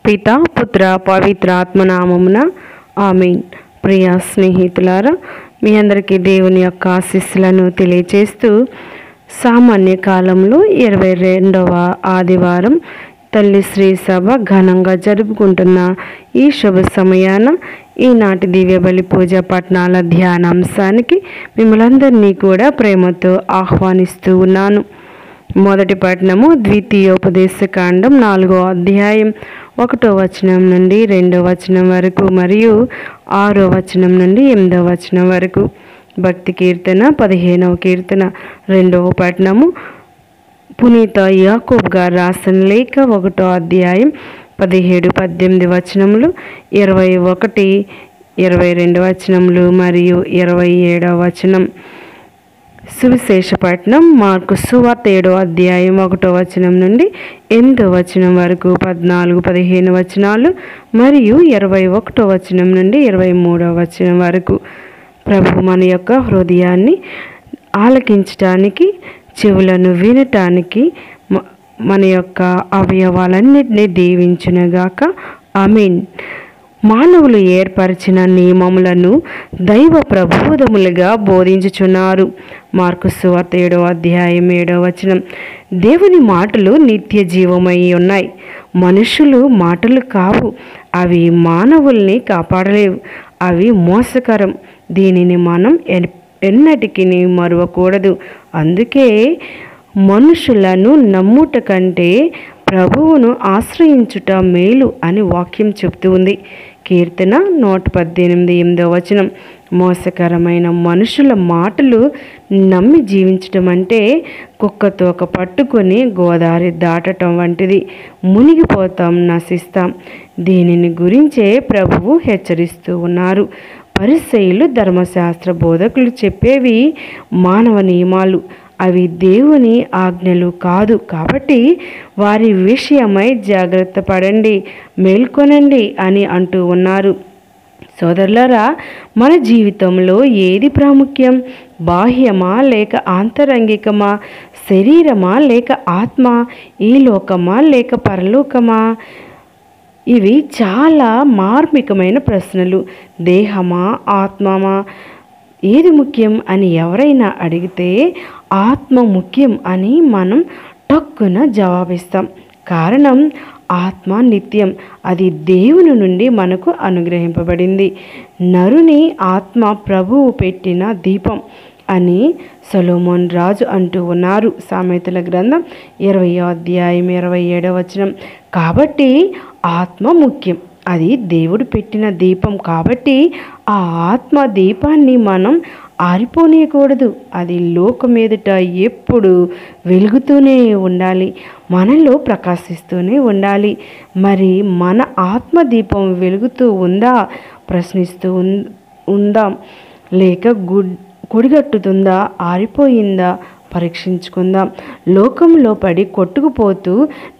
పిత పుత్ర పవిత్ర ఆత్మనామమున ఆమేన్. ప్రియ స్నేహితులారా, మీ అందరికీ దేవుని యొక్క ఆశీస్సులను తెలియచేస్తూ సామాన్య కాలంలో 22వ ఆదివారం తల్లి శ్రీ సభ ఘనంగా జరుపుకుంటున్న ఈ శుభ సమయాన ఈనాటి దివ్య బలి పూజ పఠనాల ధ్యానాంశానికి మిమ్మల్ందరినీ కూడా ప్రేమతో ఆహ్వానిస్తూ ఉన్నాను. మొదటి పఠనము ద్వితీయోపదేశకాండం 4వ అధ్యాయం 1వ వచనం నుండి 2వ వచనం వరకు మరియు 6వ వచనం నుండి 8వ వచనం వరకు. భక్తి కీర్తన 15వ కీర్తన 2వ పఠనము పునీత యాకోబ్ గారు రాసిన లేఖ 1వ అధ్యాయం 17-18 వచనములు, 21, 22 వచనములు మరియు 27వ వచనం. సువిశేష పఠనం మార్కు సువార్త 7వ అధ్యాయం 1వ వచనం నుండి 8వ వచనం వరకు 14-15 వచనాలు మరియు 21వ వచనం నుండి 23వ వచనం వరకు. ప్రభు మన యొక్క హృదయాన్ని ఆలకించటానికి, చెవులను వినటానికి, మన యొక్క అవయవాలన్నిటినీ దీవించునుగాక. ఆమేన్. మానవులు ఏర్పరిచిన నియమములను దైవ ప్రబోధములుగా బోధించుచున్నారు. మార్కు సువార్త 7వ అధ్యాయం 7వ వచనం. దేవుని మాటలు నిత్య జీవమై ఉన్నాయి. మనుషులు మాటలు కావు. అవి మానవుల్ని కాపాడలేవు. అవి మోసకరం. దీనిని మనం ఎన్నటికీ మరువకూడదు. అందుకే మనుషులను నమ్ముట కంటే ప్రభువును ఆశ్రయించుట మేలు అని వాక్యం చెప్తూ ఉంది. కీర్తన 118 8వ వచనం. మోసకరమైన మనుషుల మాటలు నమ్మి జీవించటం అంటే కుక్కతోక పట్టుకొని గోదావరి దాటటం వంటిది. మునిగిపోతాం, నశిస్తాం. దీనిని గురించే ప్రభువు హెచ్చరిస్తూ ఉన్నారు. పరిసయ్యులు, ధర్మశాస్త్ర బోధకులు చెప్పేవి మానవ నియమాలు. అవి దేవుని ఆజ్ఞలు కాదు. కాబట్టి వారి విషయమై జాగ్రత్త పడండి, మేల్కొనండి అని అంటూ ఉన్నారు. సోదరులారా, మన జీవితంలో ఏది ప్రాముఖ్యం? బాహ్యమా లేక ఆంతరంగికమా? శరీరమా లేక ఆత్మ? ఈ లోకమా లేక పరలోకమా? ఇవి చాలా మార్మికమైన ప్రశ్నలు. దేహమా ఆత్మమా? ఏది ముఖ్యం అని ఎవరైనా అడిగితే ఆత్మ ముఖ్యం అని మనం టక్కున జవాబిస్తాం. కారణం, ఆత్మ నిత్యం. అది దేవుని నుండి మనకు అనుగ్రహింపబడింది. నరుని ఆత్మ ప్రభువు పెట్టిన దీపం అని సొలొమోన్ రాజు అంటూ ఉన్నారు. సామెతల గ్రంథం 20వ అధ్యాయం 27వ వచనం. కాబట్టి ఆత్మ ముఖ్యం. అది దేవుడు పెట్టిన దీపం. కాబట్టి ఆ ఆత్మ దీపాన్ని మనం ఆరిపోనీయకూడదు. అది లోకం ఎదుట ఎప్పుడు వెలుగుతూనే ఉండాలి, మనలో ప్రకాశిస్తూనే ఉండాలి. మరి మన ఆత్మ దీపం వెలుగుతూ ఉందా? ప్రశ్నిస్తూ ఉందాం. లేక కొడిగట్టుతుందా? ఆరిపోయిందా? పరీక్షించుకుందాం. లోకంలో పడి కొట్టుకుపోతూ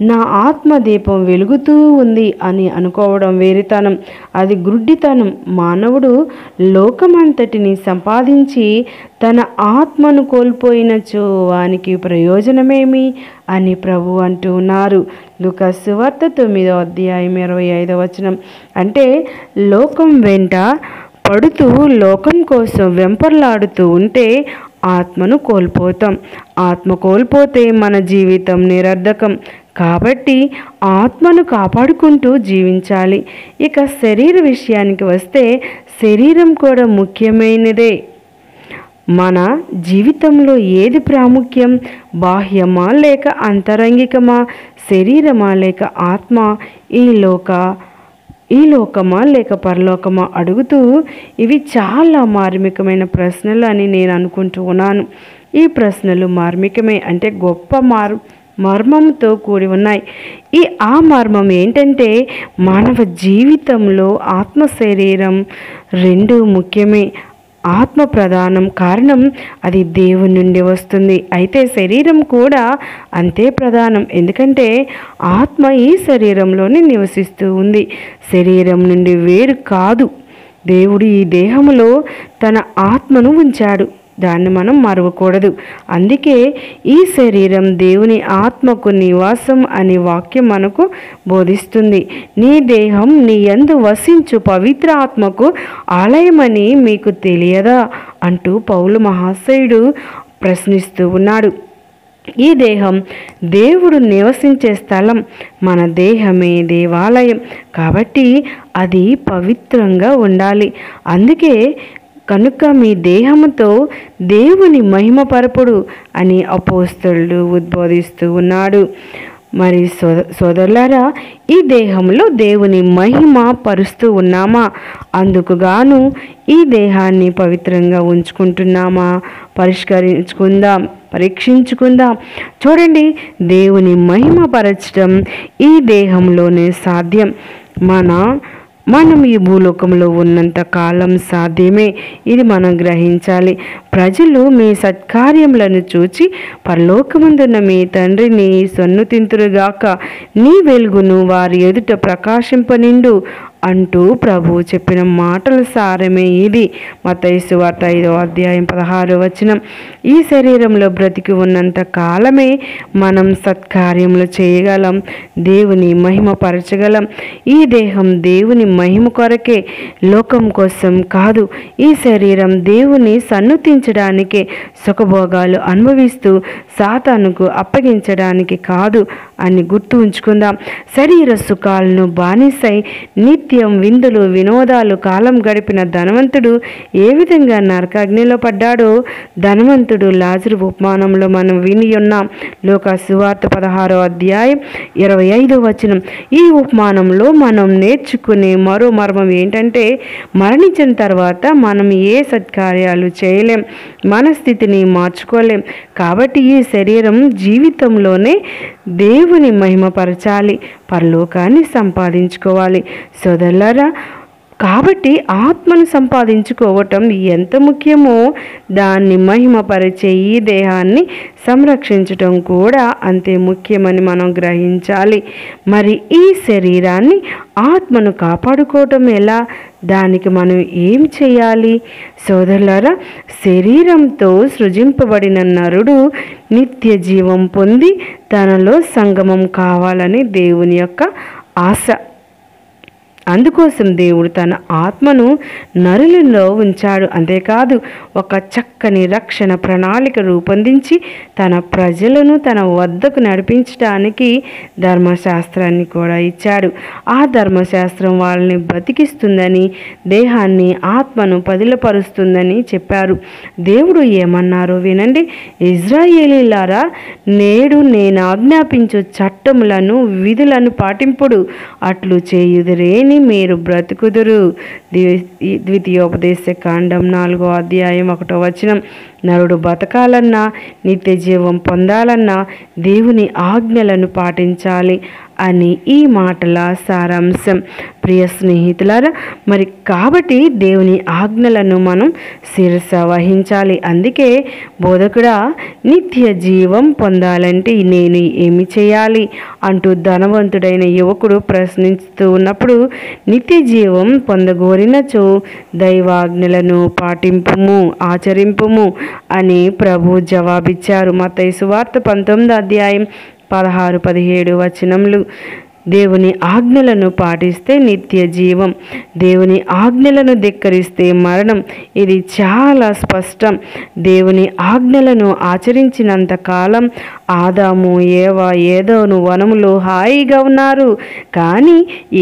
నా ఆత్మ దీపం వెలుగుతూ ఉంది అని అనుకోవడం వేరితనం, అది గ్రుడ్డితనం. మానవుడు లోకమంతటిని సంపాదించి తన ఆత్మను కోల్పోయినచో వానికి ప్రయోజనమేమి అని ప్రభు అంటూ ఉన్నారు. లూకా సువార్త 9వ అధ్యాయం 25వ వచనం. అంటే లోకం వెంట పడుతూ లోకం కోసం వెంపర్లాడుతూ ఉంటే ఆత్మను కోల్పోతాం. ఆత్మ కోల్పోతే మన జీవితం నిరర్ధకం. కాబట్టి ఆత్మను కాపాడుకుంటూ జీవించాలి. ఇక శరీర విషయానికి వస్తే శరీరం కూడా ముఖ్యమైనదే. మన జీవితంలో ఏది ప్రాముఖ్యం? బాహ్యమా లేక అంతరంగికమా? శరీరమా లేక ఆత్మ? ఈ లోకమా లేక పరలోకమా? అడుగుతూ ఇవి చాలా మార్మికమైన ప్రశ్నలు అని నేను అనుకుంటూ ఉన్నాను. ఈ ప్రశ్నలు మార్మికమే అంటే గొప్ప మర్మంతో కూడి ఉన్నాయి. ఆ మర్మం ఏంటంటే మానవ జీవితంలో ఆత్మ శరీరం రెండు ముఖ్యమే. ఆత్మ ప్రధానం. కారణం, అది దేవుని నుండి వస్తుంది. అయితే శరీరం కూడా అంతే ప్రధానం. ఎందుకంటే ఆత్మ ఈ శరీరంలోనే నివసిస్తూ ఉంది. శరీరం నుండి వేరు కాదు. దేవుడు ఈ దేహంలో తన ఆత్మను ఉంచాడు. దాన్ని మనం మరవకూడదు. అందుకే ఈ శరీరం దేవుని ఆత్మకు నివాసం అనే వాక్యం మనకు బోధిస్తుంది. నీ దేహం నీ యందు వసించు పవిత్ర ఆత్మకు ఆలయమని మీకు తెలియదా అంటూ పౌలు మహాశయుడు ప్రశ్నిస్తూ ఉన్నాడు. ఈ దేహం దేవుడు నివసించే స్థలం. మన దేహమే దేవాలయం కాబట్టి అది పవిత్రంగా ఉండాలి. అందుకే కనుక మీ దేహముతో దేవుని మహిమపరపుడు అని అపోస్తలుడు ఉద్బోధిస్తూ ఉన్నాడు. మరి సోదరులారా, ఈ దేహంలో దేవుని మహిమ పరుస్తూ ఉన్నామా? అందుకు గాను ఈ దేహాన్ని పవిత్రంగా ఉంచుకుంటున్నామా? పరీక్షించుకుందాం. చూడండి, దేవుని మహిమ పరచడం ఈ దేహంలోనే సాధ్యం. మనం ఈ భూలోకంలో ఉన్నంత కాలం సాధ్యమే. ఇది మనం గ్రహించాలి. ప్రజలు మీ సత్కార్యములను చూచి పరలోకమందున్న మీ తండ్రిని సన్నుతింతురుగాక. నీ వెలుగును వారి ఎదుట ప్రకాశింపనిండు అంటూ ప్రభు చెప్పిన మాటల సారమే ఇది. మత్తయి సువార్త 5వ అధ్యాయం 16వ వచనం. ఈ శరీరంలో బ్రతికి ఉన్నంత కాలమే మనం సత్కార్యములు చేయగలం, దేవుని మహిమ పరచగలం. ఈ దేహం దేవుని మహిమ కొరకే, లోకం కోసం కాదు. ఈ శరీరం దేవుని సన్నుతించడానికే, సుఖభోగాలు అనుభవిస్తూ సాతానుకు అప్పగించడానికి కాదు అని గుర్తు ఉంచుకుందాం. శరీర సుఖాలను బానిసై నిత్యం విందులు వినోదాలు కాలం గడిపిన ధనవంతుడు ఏ విధంగా నరకాగ్నిలో పడ్డాడో ధనవంతుడు లాజరు ఉపమానంలో మనం విని ఉన్నాం. లూకా సువార్త 16వ అధ్యాయం 25వ వచనం. ఈ ఉపమానంలో మనం నేర్చుకునే మరో మర్మం ఏంటంటే, మరణించిన తర్వాత మనం ఏ సత్కార్యాలు చేయలేం, మన స్థితిని మార్చుకోలేం. కాబట్టి ఈ శరీరం జీవితంలోనే దేవుని మహిమపరచాలి, పరలోకాన్ని సంపాదించుకోవాలి. సోదరులారా, కాబట్టి ఆత్మను సంపాదించుకోవటం ఎంత ముఖ్యమో దాన్ని మహిమపరిచే ఈ దేహాన్ని సంరక్షించటం కూడా అంతే ముఖ్యమని మనం గ్రహించాలి. మరి ఈ శరీరాన్ని ఆత్మను కాపాడుకోవటం ఎలా? దానికి మనం ఏం చేయాలి? సోదరులారా, శరీరంతో సృజింపబడిన నరుడు నిత్య జీవం పొంది తనలో సంగమం కావాలని దేవుని యొక్క ఆశ. అందుకోసం దేవుడు తన ఆత్మను నరులలో ఉంచాడు. అంతేకాదు, ఒక చక్కని రక్షణ ప్రణాళిక రూపొందించి తన ప్రజలను తన వద్దకు నడిపించడానికి ధర్మశాస్త్రాన్ని కూడా ఇచ్చాడు. ఆ ధర్మశాస్త్రం వాళ్ళని బ్రతికిస్తుందని, దేహాన్ని ఆత్మను పదిలపరుస్తుందని చెప్పారు. దేవుడు ఏమన్నారో వినండి. ఇజ్రాయేలీలారా, నేడు నేను ఆజ్ఞాపించు చట్టములను విధులను పాటింపుడు, అట్లు చేయుదురేని మీరు బ్రతుకుదురు. ద్వితీయోపదేశ కాండం 4వ అధ్యాయం 1వ వచనం. నరుడు బతకాలన్నా, నిత్య జీవం పొందాలన్నా దేవుని ఆజ్ఞలను పాటించాలి అని ఈ మాటల సారాంశం. ప్రియ స్నేహితులారా, మరి కాబట్టి దేవుని ఆజ్ఞలను మనం శిరస వహించాలి. అందుకే బోధకుడా, నిత్య జీవం పొందాలంటే నేను ఏమి చేయాలి అంటూ ధనవంతుడైన యువకుడు ప్రశ్నిస్తూ ఉన్నప్పుడు, నిత్య జీవం పొందగోరినచో దైవాజ్ఞలను పాటింపుము, ఆచరింపుము అని ప్రభు జవాబిచ్చారు. మత్తయి సువార్త 19వ అధ్యాయం 16-17 వచనములు. దేవుని ఆజ్ఞలను పాటిస్తే నిత్య జీవం, దేవుని ఆజ్ఞలను ధిక్కరిస్తే మరణం. ఇది చాలా స్పష్టం. దేవుని ఆజ్ఞలను ఆచరించినంత కాలం ఆదాము ఏవా ఏదోను వనములో హాయిగా ఉన్నారు. కానీ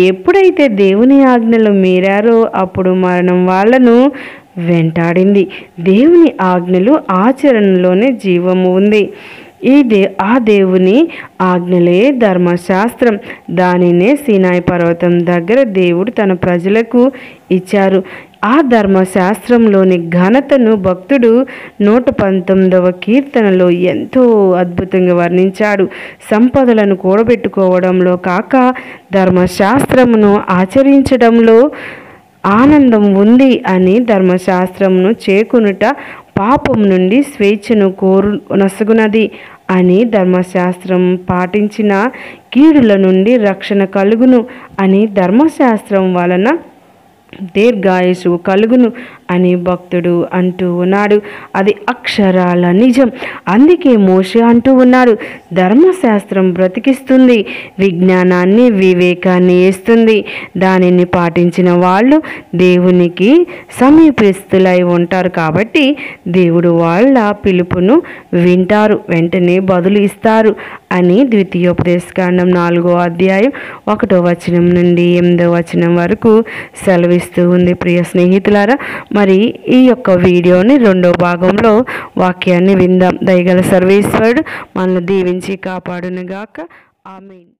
ఎప్పుడైతే దేవుని ఆజ్ఞలు మీరారో అప్పుడు మరణం వాళ్ళను వెంటాడింది. దేవుని ఆజ్ఞలు ఆచరణలోనే జీవము ఉంది. ఆ దేవుని ఆజ్ఞలే ధర్మశాస్త్రం. దానినే సీనాయి పర్వతం దగ్గర దేవుడు తన ప్రజలకు ఇచ్చారు. ఆ ధర్మశాస్త్రంలోని ఘనతను భక్తుడు 119వ కీర్తనలో ఎంతో అద్భుతంగా వర్ణించాడు. సంపదలను కూడబెట్టుకోవడంలో కాక ధర్మశాస్త్రమును ఆచరించడంలో ఆనందం ఉంది అని, ధర్మశాస్త్రమును చేకునుట పాపం నుండి స్వేచ్ఛను నొసగునది అని, ధర్మశాస్త్రం పాటించిన కీడుల నుండి రక్షణ కలుగును అని, ధర్మశాస్త్రం వలన దీర్ఘాయుషువు కలుగును అని భక్తుడు అంటూ ఉన్నాడు. అది అక్షరాల నిజం. అందుకే మోషే అంటూ ఉన్నాడు, ధర్మశాస్త్రం బ్రతికిస్తుంది, విజ్ఞానాన్ని వివేకాన్ని ఇస్తుంది. దానిని పాటించిన వాళ్ళు దేవునికి సమీపస్తులై ఉంటారు. కాబట్టి దేవుడు వాళ్ళ పిలుపును వింటారు, వెంటనే బదులు ఇస్తారు అని ద్వితీయోపదేశకాండం 4వ అధ్యాయం 1వ వచనం నుండి 8వ వచనం వరకు సెలవిస్తూ ఉంది. ప్రియ స్నేహితులారా, మరి ఈ యొక్క వీడియోని 2వ భాగంలో వాక్యాన్ని విందాం. దయగల సర్వేశ్వరుడు మనల్ని దీవించి కాపాడునుగాక. ఆమేన్.